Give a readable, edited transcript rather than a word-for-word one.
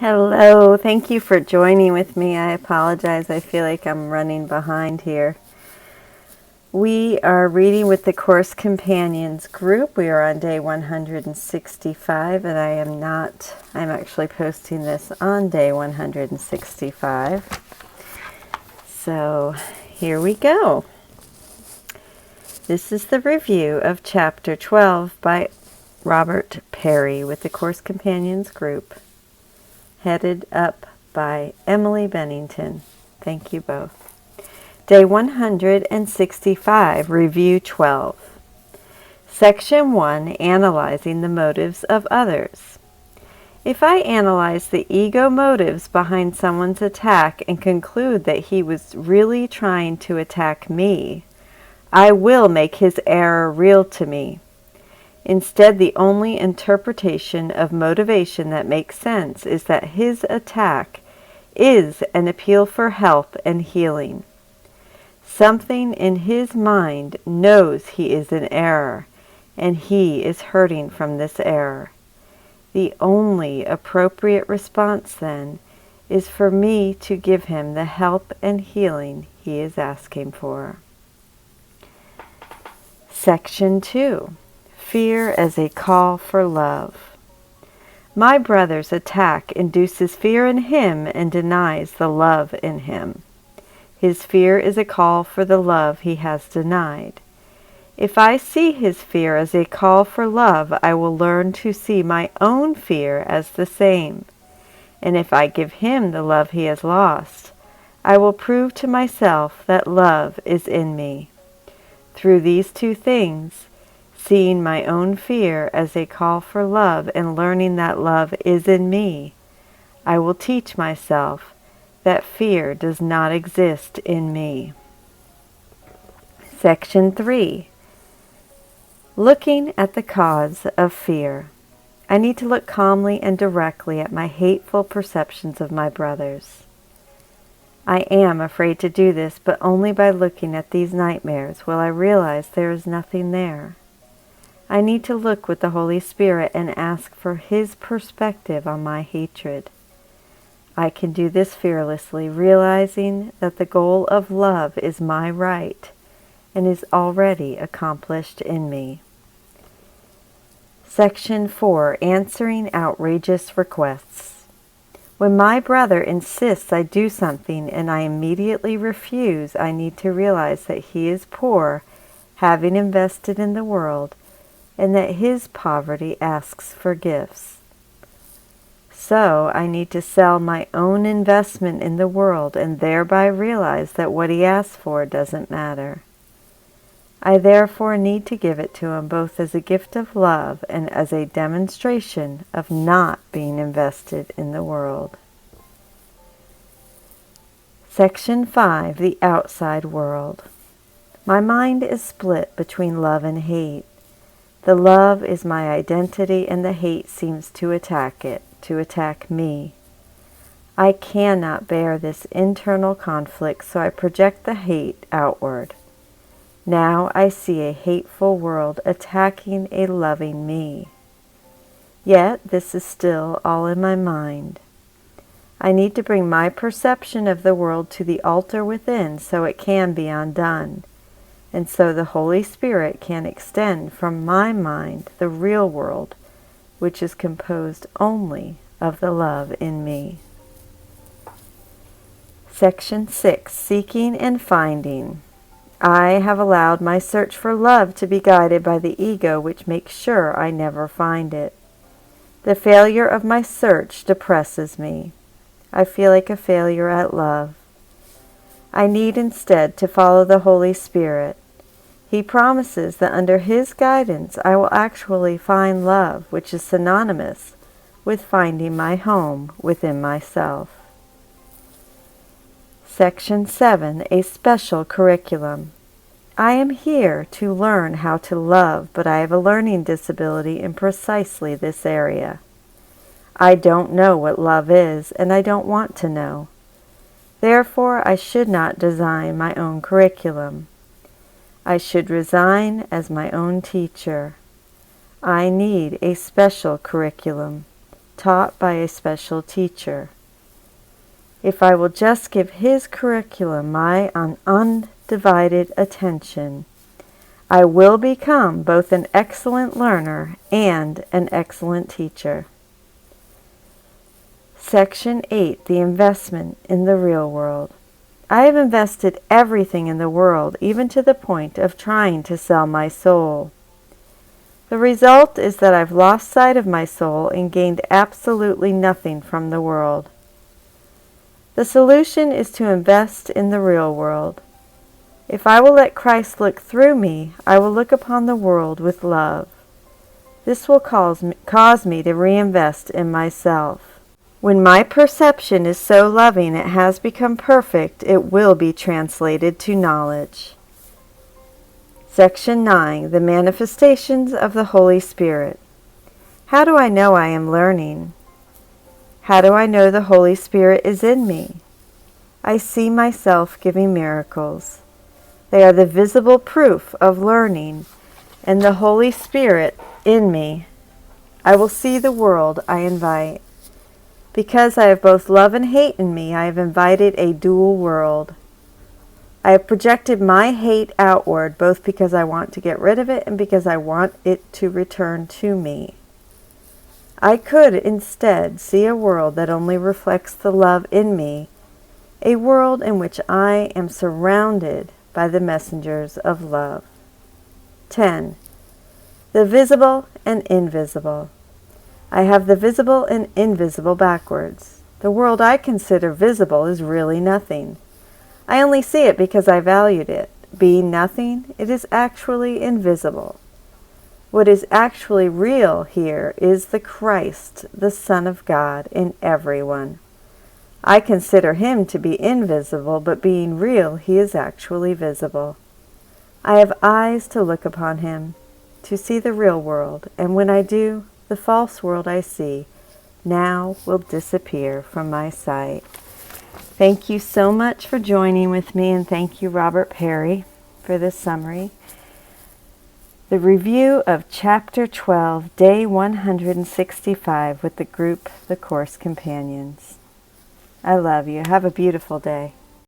Hello, thank you for joining with me. I apologize, I feel like I'm running behind here. We are reading with the Course Companions group. We are on day 165, and I'm actually posting this on day 165. So here we go. This is the review of Chapter 12 by Robert Perry with the Course Companions group, headed up by Emily Bennington. Thank you both. Day 165, Review 12. Section 1, Analyzing the Motives of Others. If I analyze the ego motives behind someone's attack and conclude that he was really trying to attack me, I will make his error real to me. Instead, the only interpretation of motivation that makes sense is that his attack is an appeal for help and healing. Something in his mind knows he is in error, and he is hurting from this error. The only appropriate response, then, is for me to give him the help and healing he is asking for. Section 2. Fear as a call for love. My brother's attack induces fear in him and denies the love in him. His fear is a call for the love he has denied. If I see his fear as a call for love, I will learn to see my own fear as the same. And if I give him the love he has lost, I will prove to myself that love is in me. Through these two things, seeing my own fear as a call for love and learning that love is in me, I will teach myself that fear does not exist in me. Section 3. Looking at the cause of fear. I need to look calmly and directly at my hateful perceptions of my brothers. I am afraid to do this, but only by looking at these nightmares will I realize there is nothing there. I need to look with the Holy Spirit and ask for His perspective on my hatred. I can do this fearlessly, realizing that the goal of love is my right and is already accomplished in me. Section 4. Answering outrageous requests. When my brother insists I do something and I immediately refuse, I need to realize that he is poor, having invested in the world, and that his poverty asks for gifts. So I need to sell my own investment in the world and thereby realize that what he asks for doesn't matter. I therefore need to give it to him both as a gift of love and as a demonstration of not being invested in the world. Section 5. The Outside World. My mind is split between love and hate. The love is my identity, and the hate seems to attack it, to attack me. I cannot bear this internal conflict, so I project the hate outward. Now I see a hateful world attacking a loving me. Yet this is still all in my mind. I need to bring my perception of the world to the altar within so it can be undone. And so the Holy Spirit can extend from my mind the real world, which is composed only of the love in me. Section 6. Seeking and Finding. I have allowed my search for love to be guided by the ego, which makes sure I never find it. The failure of my search depresses me. I feel like a failure at love. I need instead to follow the Holy Spirit. He promises that under His guidance I will actually find love, which is synonymous with finding my home within myself. Section 7. A Special Curriculum. I am here to learn how to love, but I have a learning disability in precisely this area. I don't know what love is, and I don't want to know. Therefore, I should not design my own curriculum. I should resign as my own teacher. I need a special curriculum. taught by a special teacher. If I will just give his curriculum my undivided attention, I will become both an excellent learner and an excellent teacher. Section 8. The investment in the real world. I have invested everything in the world, even to the point of trying to sell my soul. The result is that I've lost sight of my soul and gained absolutely nothing from the world. The solution is to invest in the real world. If I will let Christ look through me, I will look upon the world with love. This will cause me to reinvest in myself. When my perception is so loving it has become perfect, it will be translated to knowledge. Section 9. The manifestations of the Holy Spirit. How do I know I am learning? How do I know the Holy Spirit is in me? I see myself giving miracles. They are the visible proof of learning, and the Holy Spirit in me. I will see the world I invite. Because I have both love and hate in me, I have invited a dual world. I have projected my hate outward, both because I want to get rid of it and because I want it to return to me. I could instead see a world that only reflects the love in me, a world in which I am surrounded by the messengers of love. 10. The visible and invisible. I have the visible and invisible backwards. The world I consider visible is really nothing. I only see it because I valued it. Being nothing, it is actually invisible. What is actually real here is the Christ, the Son of God, in everyone. I consider him to be invisible, but being real, he is actually visible. I have eyes to look upon him, to see the real world, and when I do, the false world I see now will disappear from my sight. Thank you so much for joining with me, and thank you, Robert Perry, for this summary. The review of Chapter 12, Day 165 with the group The Course Companions. I love you. Have a beautiful day.